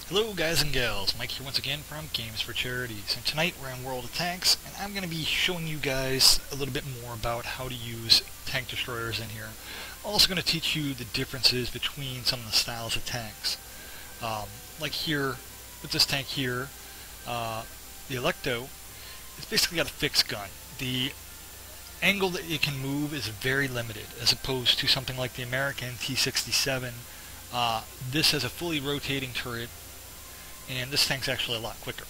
Hello guys and gals, Mike here once again from Games for Charities, and tonight we're in World of Tanks, and I'm going to be showing you guys a little bit more about how to use tank destroyers in here. I'm also going to teach you the differences between some of the styles of tanks. Like here, with this tank here, the Electo, it's basically got a fixed gun. The angle that it can move is very limited, as opposed to something like the American T-67. This has a fully rotating turret, and this tank's actually a lot quicker.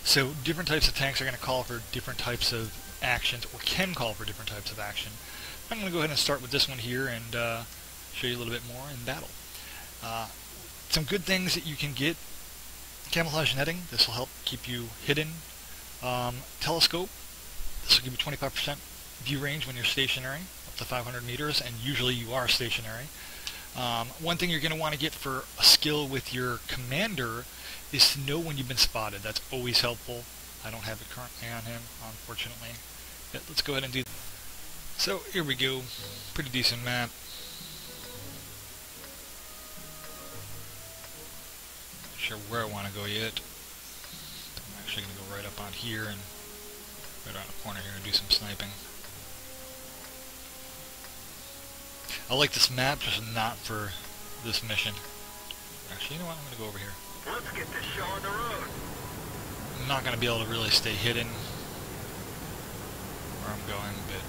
So different types of tanks are going to call for different types of actions, or can call for different types of action. I'm going to go ahead and start with this one here and show you a little bit more in battle. Some good things that you can get: camouflage netting, this will help keep you hidden. Telescope, this will give you 25% view range when you're stationary, up to 500 meters, and usually you are stationary. One thing you're going to want to get for a skill with your commander is to know when you've been spotted. That's always helpful. I don't have it currently on him, unfortunately. But let's go ahead and do that. So here we go. Pretty decent map. Not sure where I want to go yet. I'm actually going to go right up on here and right around the corner here and do some sniping. I like this map, just not for this mission. Actually, you know what? I'm going to go over here. Let's get this show on the road. I'm not going to be able to really stay hidden where I'm going, but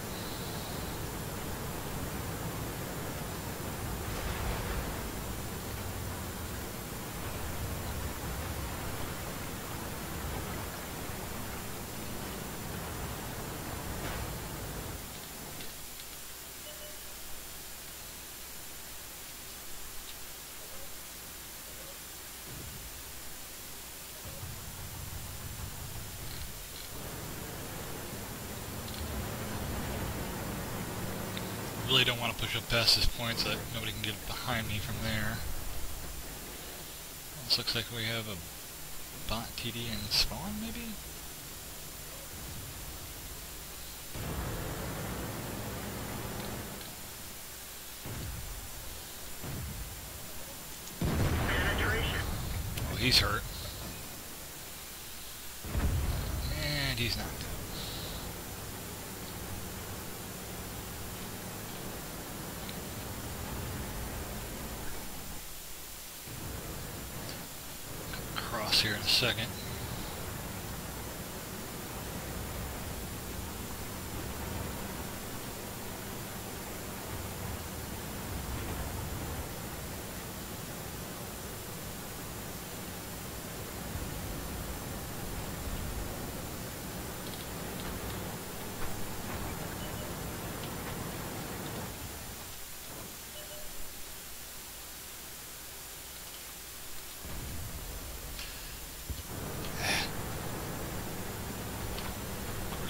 really don't want to push up past this point so that nobody can get behind me from there. This looks like we have a bot TD and spawn, maybe? Penetration. Oh, he's hurt. And he's knocked out. Cross here in a second.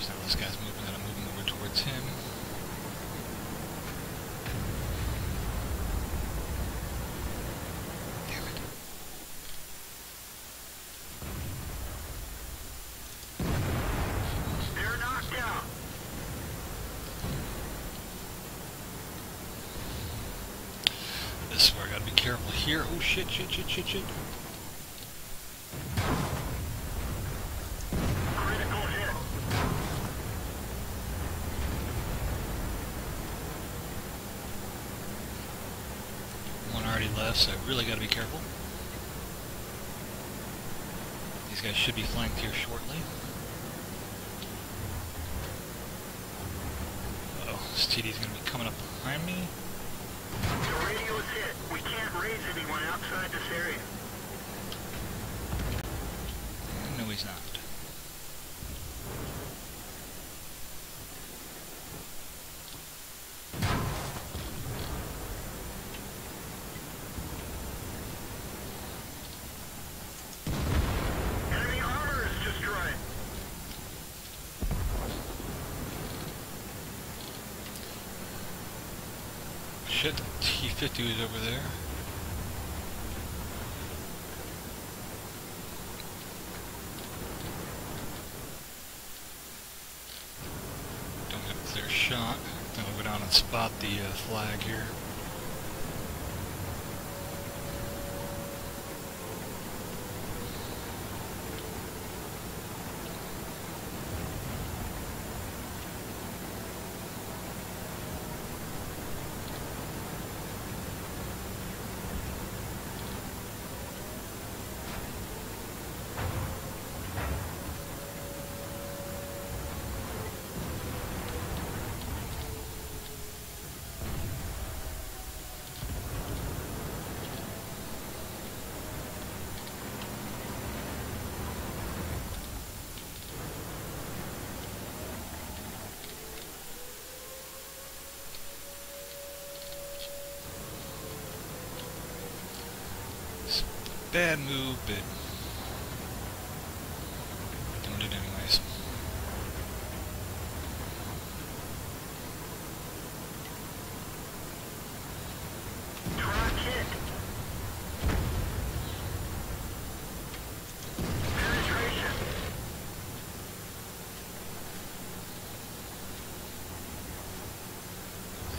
Now this guy's moving and I'm moving over towards him. Damn it. They're knocked out. This is where I gotta be careful here. Oh shit. Critical hit. One already left, so I really gotta be careful. These guys should be flanked here shortly. Uh-oh, this TD's gonna be coming up behind me. The radio is hit. We can't raise anyone outside this area. No, he's not. Enemy armor is destroyed. Shit, the T-50 is over there. Don't have a clear shot. Then we'll go down and spot the flag here. bad move, but doing it anyways. Truck hit. Penetration.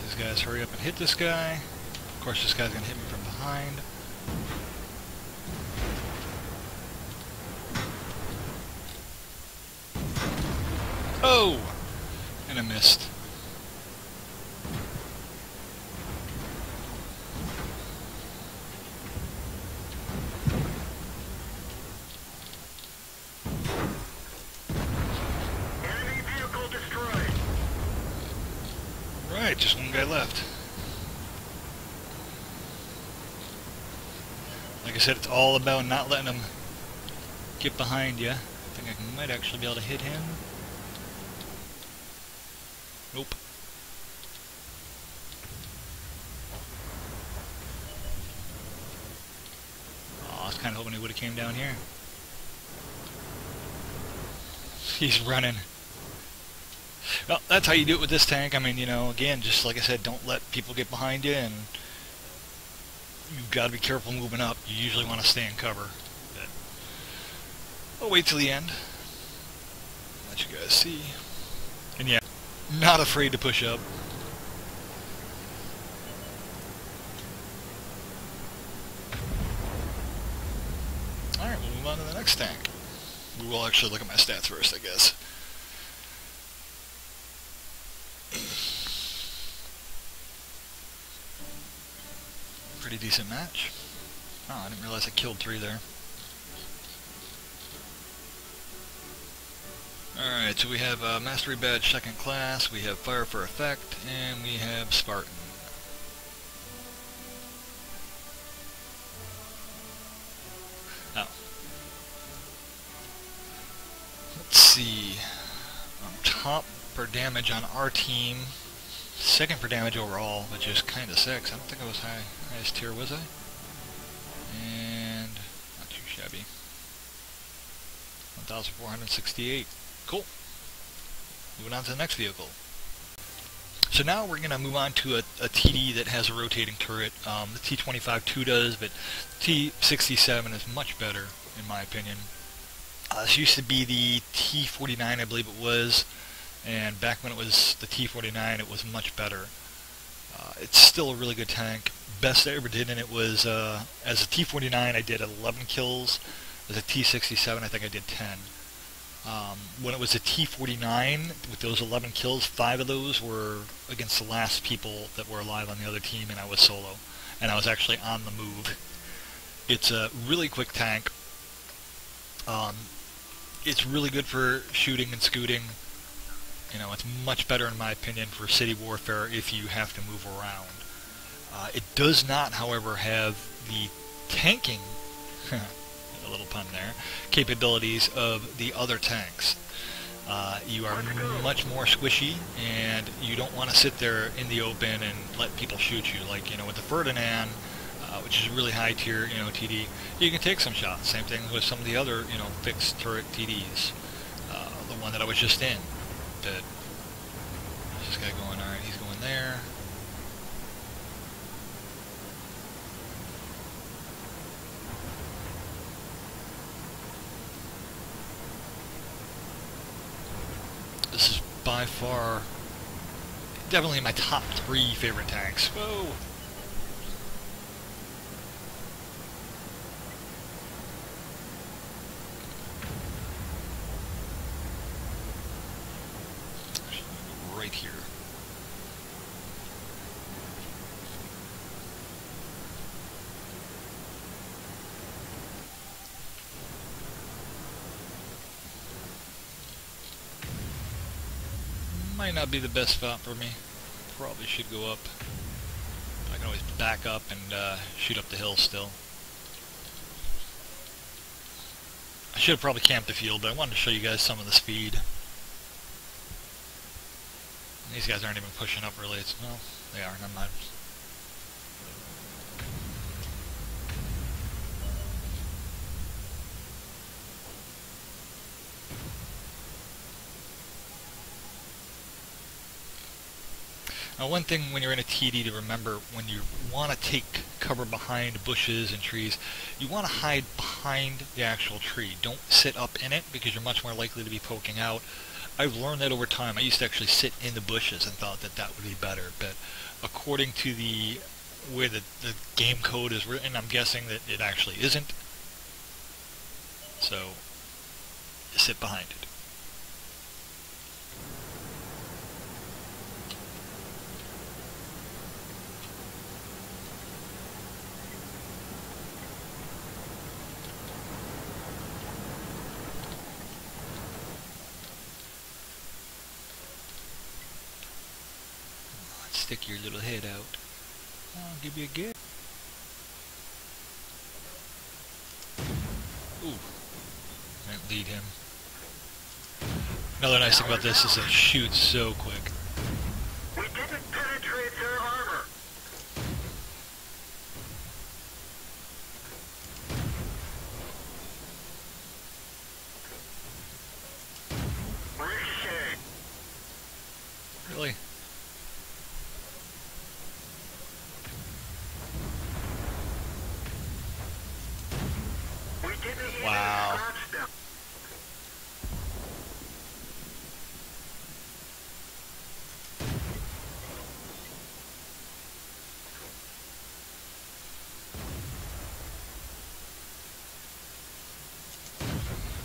These guys hurry up and hit this guy. Of course, this guy's gonna hit me from behind. Oh! And I missed. Enemy vehicle destroyed. Right, just one guy left. Like I said, it's all about not letting them get behind you. I think I might actually be able to hit him. Nope. Oh, I was kind of hoping he would have came down here. He's running. Well, that's how you do it with this tank. I mean, you know, again, just like I said, don't let people get behind you, and you've got to be careful moving up. You usually want to stay in cover. But I'll wait till the end. Let you guys see. And yeah, not afraid to push up. Alright, we'll move on to the next tank. We will actually look at my stats first, I guess. Pretty decent match. Oh, I didn't realize I killed 3 there. Alright, so we have Mastery Badge 2nd class, we have Fire for Effect, and we have Spartan. Oh. Let's see. Top for damage on our team, 2nd for damage overall, which is kind of 6. I don't think I was highest tier, was I? And not too shabby. 1,468. Cool. Moving on to the next vehicle. So now we're going to move on to a TD that has a rotating turret. The T25-2 does, but T67 is much better, in my opinion. This used to be the T49, I believe it was, and back when it was the T49, it was much better. It's still a really good tank. Best I ever did in it was, as a T49, I did 11 kills. As a T67, I think I did 10. When it was a T49, with those 11 kills, 5 of those were against the last people that were alive on the other team, and I was solo. And I was actually on the move. It's a really quick tank. It's really good for shooting and scooting. You know, it's much better, in my opinion, for city warfare if you have to move around. It does not, however, have the tanking, a little pun there, capabilities of the other tanks. You are much more squishy, and you don't want to sit there in the open and let people shoot you. Like, you know, with the Ferdinand, which is really high tier, you know, TD, you can take some shots. Same thing with some of the other, you know, fixed turret TDs. The one that I was just in. That, this guy going, alright, he's going there. This is by far definitely my top 3 favorite tanks. Whoa! Right here. Might not be the best spot for me. Probably should go up. I can always back up and shoot up the hill still. I should have probably camped the field, but I wanted to show you guys some of the speed. These guys aren't even pushing up really. Well, they are, never mind. Now, one thing when you're in a TD to remember, when you want to take cover behind bushes and trees, you want to hide behind the actual tree. Don't sit up in it because you're much more likely to be poking out. I've learned that over time. I used to actually sit in the bushes and thought that that would be better, but according to the way the game code is written, I'm guessing that it actually isn't. So, you sit behind it. Stick your little head out. I'll give you a gift. Ooh. Might lead him. Another nice thing about this is it shoots so quick. We didn't penetrate their armor. Ricochet. Really? We didn't even Wow. scratch them.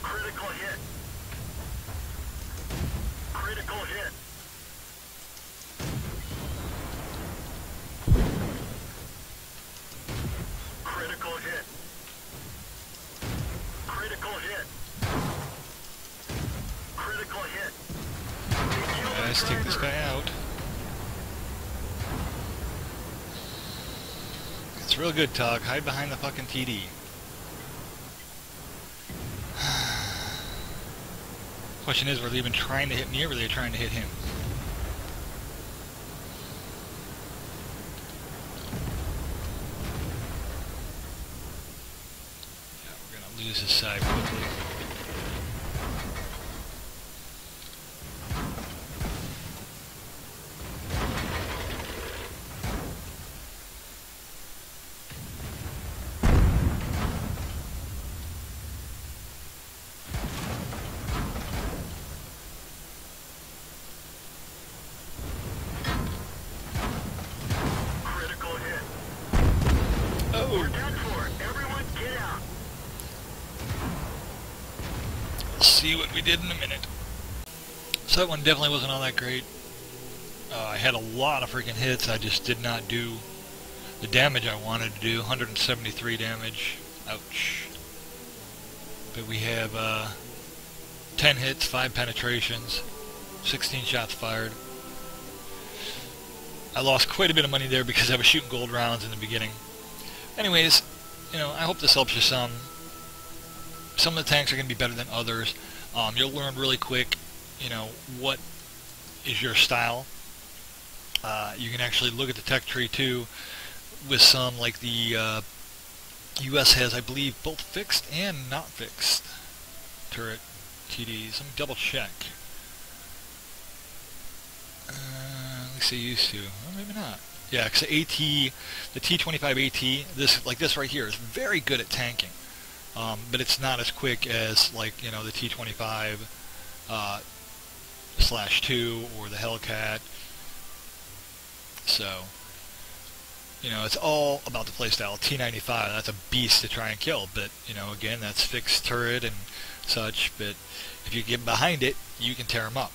Critical hit. Critical hit. Critical hit. Critical hit. Critical hit. Let's take this guy out. It's real good, Tog. Hide behind the fucking TD. Question is, were they even trying to hit me, or were they trying to hit him? Yeah, we're gonna lose his side quickly. Critical hit. Oh! We're done for. Everyone get out. We'll see what we did in a minute. So that one definitely wasn't all that great. I had a lot of freaking hits. I just did not do the damage I wanted to do. 173 damage. Ouch. But we have 10 hits, 5 penetrations, 16 shots fired. I lost quite a bit of money there because I was shooting gold rounds in the beginning. Anyways, you know, I hope this helps you some. Some of the tanks are going to be better than others. You'll learn really quick, you know, what is your style. You can actually look at the tech tree too, with some like the US has, I believe, both fixed and not fixed turret TDs. Let me double check. At least they used to. Or maybe not. Yeah, because the T25 AT, this right here, is very good at tanking. But it's not as quick as, like, you know, the T25 /2 or the Hellcat. So, you know, it's all about the playstyle. T95, that's a beast to try and kill, but, you know, again, that's fixed turret and such, but if you get behind it, you can tear them up.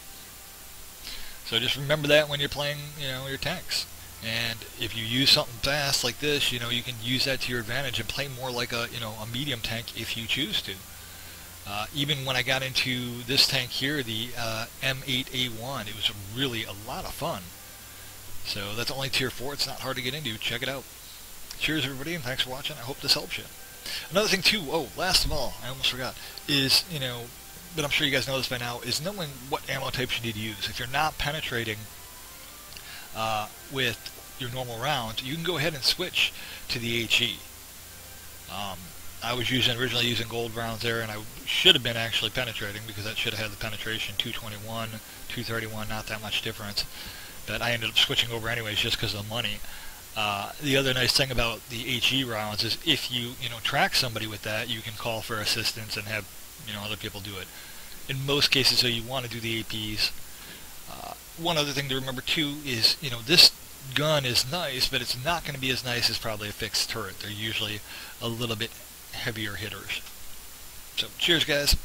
So just remember that when you're playing, you know, your tanks. And if you use something fast like this, you know, you can use that to your advantage and play more like a, you know, a medium tank if you choose to. Even when I got into this tank here, the M8A1, it was really a lot of fun. So that's only tier 4. It's not hard to get into. Check it out. Cheers, everybody, and thanks for watching. I hope this helps you. Another thing, too, last of all, I almost forgot, is, you know, but I'm sure you guys know this by now, is knowing what ammo types you need to use. If you're not penetrating with your normal round, you can go ahead and switch to the HE. I was originally using gold rounds there, and I should have been actually penetrating because that should have had the penetration 221, 231, not that much difference. but I ended up switching over anyways just because of the money. The other nice thing about the HE rounds is if you track somebody with that, you can call for assistance and have other people do it. In most cases, so you want to do the APs. One other thing to remember too is this gun is nice, but it's not going to be as nice as probably a fixed turret. They're usually a little bit heavier hitters. So cheers, guys.